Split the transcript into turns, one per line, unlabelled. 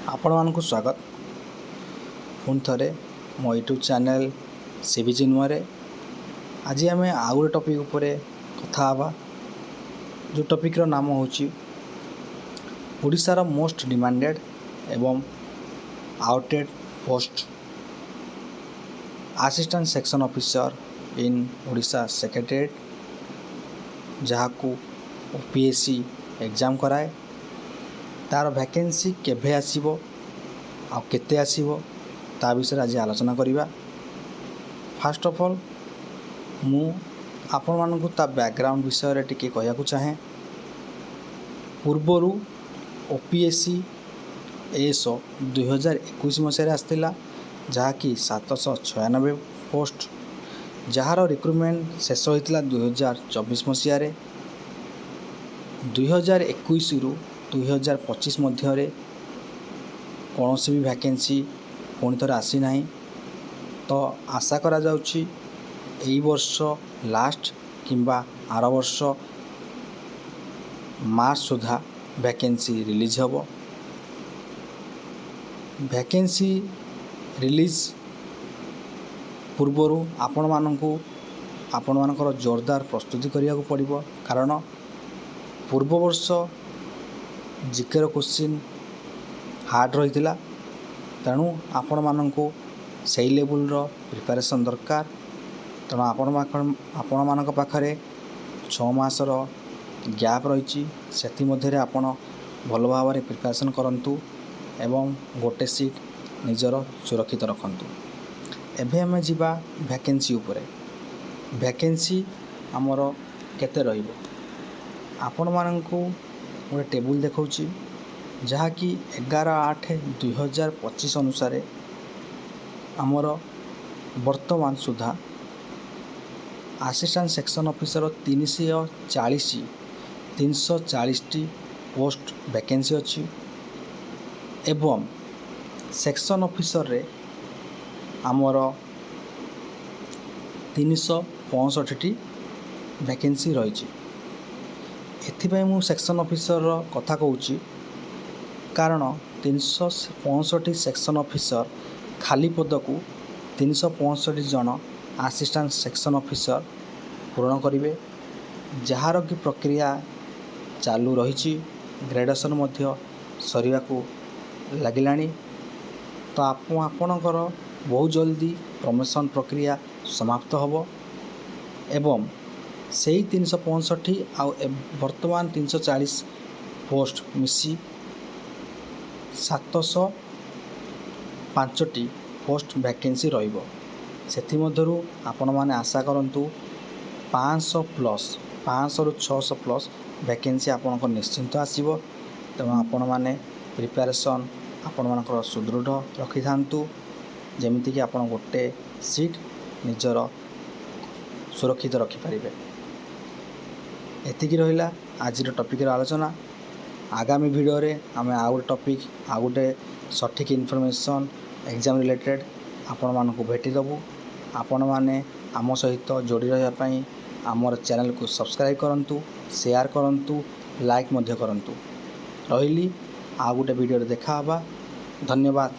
ଆପଣମାନଙ୍କୁ ସ୍ୱାଗତ ପୁଣି ଥରେ ମୋ ୟୁଟ୍ୟୁବ୍ ଚ୍ୟାନେଲ୍ ସିବି ଚିନ୍ମୟରେ। ଆଜି ଆମେ ଆଉ ଗୋଟେ ଟପିକ୍ ଉପରେ କଥା ହେବା, ଯେଉଁ ଟପିକ୍ର ନାମ ହେଉଛି ଓଡ଼ିଶାର ମୋଷ୍ଟ ଡିମାଣ୍ଡେଡ୍ ଏବଂ awaited post assistant section officer in Odisha secretariat, ଯାହାକୁ OPSC ଏକ୍ଜାମ୍ କରାଏ। ତା'ର ଭ୍ୟାକେନ୍ସି କେବେ ଆସିବ ଆଉ କେତେ ଆସିବ ତା ବିଷୟରେ ଆଜି ଆଲୋଚନା କରିବା। ଫାଷ୍ଟ ଅଫ୍ ଅଲ୍ ମୁଁ ଆପଣମାନଙ୍କୁ ତା ବ୍ୟାକ୍ଗ୍ରାଉଣ୍ଡ ବିଷୟରେ ଟିକେ କହିବାକୁ ଚାହେଁ। ପୂର୍ବରୁ OPSC ASO 2021 ମସିହାରେ ଆସିଥିଲା, ଯାହାକି 796 ପୋଷ୍ଟ, ଯାହାର ରିକ୍ରୁଟମେଣ୍ଟ ଶେଷ ହୋଇଥିଲା 2024 ମସିହାରେ। 2021ରୁ 2025 ମଧ୍ୟରେ କୌଣସି ବି ଭ୍ୟାକେନ୍ସି ପୁଣି ଥରେ ଆସିନାହିଁ। ତ ଆଶା କରାଯାଉଛି ଏଇ ବର୍ଷ ଲାଷ୍ଟ କିମ୍ବା ଆର ବର୍ଷ ମାର୍ଚ୍ଚ ସୁଦ୍ଧା ଭ୍ୟାକେନ୍ସି ରିଲିଜ୍ ହେବ। ଭ୍ୟାକେନ୍ସି ରିଲିଜ୍ ପୂର୍ବରୁ ଆପଣମାନଙ୍କର ଜୋରଦାର ପ୍ରସ୍ତୁତି କରିବାକୁ ପଡ଼ିବ, କାରଣ ପୂର୍ବ ବର୍ଷ ଜିକେର କୋଶ୍ଚିନ୍ ହାର୍ଡ଼ ରହିଥିଲା। ତେଣୁ ଆପଣମାନଙ୍କୁ ସେଇ ଲେବୁଲ୍ର ପ୍ରିପାରେସନ୍ ଦରକାର। ତେଣୁ ଆପଣମାନଙ୍କ ପାଖରେ 6 ମାସର ଗ୍ୟାପ୍ ରହିଛି। ସେଥିମଧ୍ୟରେ ଆପଣ ଭଲ ଭାବରେ ପ୍ରିପାରେସନ୍ କରନ୍ତୁ ଏବଂ ଗୋଟେ ସିଟ୍ ନିଜର ସୁରକ୍ଷିତ ରଖନ୍ତୁ। ଏବେ ଆମେ ଯିବା ଭ୍ୟାକେନ୍ସି ଉପରେ। ଭ୍ୟାକେନ୍ସି ଆମର କେତେ ରହିବ, ଆପଣମାନଙ୍କୁ ଗୋଟେ ଟେବୁଲ୍ ଦେଖାଉଛି, ଯାହାକି 11/8/2025 ଅନୁସାରେ ଆମର ବର୍ତ୍ତମାନ ସୁଦ୍ଧା ଆସିଷ୍ଟାଣ୍ଟ ସେକ୍ସନ୍ ଅଫିସର 340ଟି ପୋଷ୍ଟ ଭ୍ୟାକେନ୍ସି ଅଛି ଏବଂ ସେକ୍ସନ୍ ଅଫିସରରେ ଆମର 365ଟି ଭ୍ୟାକେନ୍ସି ରହିଛି। ଏଥିପାଇଁ ମୁଁ ସେକ୍ସନ୍ ଅଫିସରର କଥା କହୁଛି, କାରଣ 365ଟି ସେକ୍ସନ୍ ଅଫିସର ଖାଲି ପଦକୁ 365 ଜଣ ଆସିଷ୍ଟାଣ୍ଟ ସେକ୍ସନ୍ ଅଫିସର ପୂରଣ କରିବେ, ଯାହାର କି ପ୍ରକ୍ରିୟା ଚାଲୁ ରହିଛି। ଗ୍ରେଡେସନ୍ ମଧ୍ୟ ସରିବାକୁ ଲାଗିଲାଣି। ତ ଆପଣଙ୍କର ବହୁତ ଜଲ୍ଦି ପ୍ରମୋସନ୍ ପ୍ରକ୍ରିୟା ସମାପ୍ତ ହେବ ଏବଂ ସେଇ 365 ଆଉ ବର୍ତ୍ତମାନ 340 ପୋଷ୍ଟ ମିଶି 705ଟି ପୋଷ୍ଟ ଭ୍ୟାକେନ୍ସି ରହିବ। ସେଥିମଧ୍ୟରୁ ଆପଣମାନେ ଆଶା କରନ୍ତୁ 500ରୁ 600+ ଭ୍ୟାକେନ୍ସି ଆପଣଙ୍କର ନିଶ୍ଚିନ୍ତ ଆସିବ। ତେଣୁ ଆପଣମାନେ ପ୍ରିପାରେସନ୍ ଆପଣମାନଙ୍କର ସୁଦୃଢ଼ ରଖିଥାନ୍ତୁ, ଯେମିତିକି ଆପଣ ଗୋଟେ ସିଟ୍ ନିଜର ସୁରକ୍ଷିତ ରଖିପାରିବେ। ଏତିକି ରହିଲା ଆଜିର ଟପିକ୍ର ଆଲୋଚନା। ଆଗାମୀ ଭିଡ଼ିଓରେ ଆମେ ଆଉ ଗୋଟେ ଟପିକ୍, ଆଉ ଗୋଟେ ସଠିକ୍ ଇନଫର୍ମେସନ୍ ଏକ୍ଜାମ୍ ରିଲେଟେଡ଼୍ ଆପଣମାନଙ୍କୁ ଭେଟିଦେବୁ। ଆପଣମାନେ ଆମ ସହିତ ଯୋଡ଼ି ରହିବା ପାଇଁ ଆମର ଚ୍ୟାନେଲ୍କୁ ସବସ୍କ୍ରାଇବ୍ କରନ୍ତୁ, ସେୟାର କରନ୍ତୁ, ଲାଇକ୍ ମଧ୍ୟ କରନ୍ତୁ। ରହିଲି, ଆଉ ଗୋଟେ ଭିଡ଼ିଓରେ ଦେଖା ହେବା। ଧନ୍ୟବାଦ।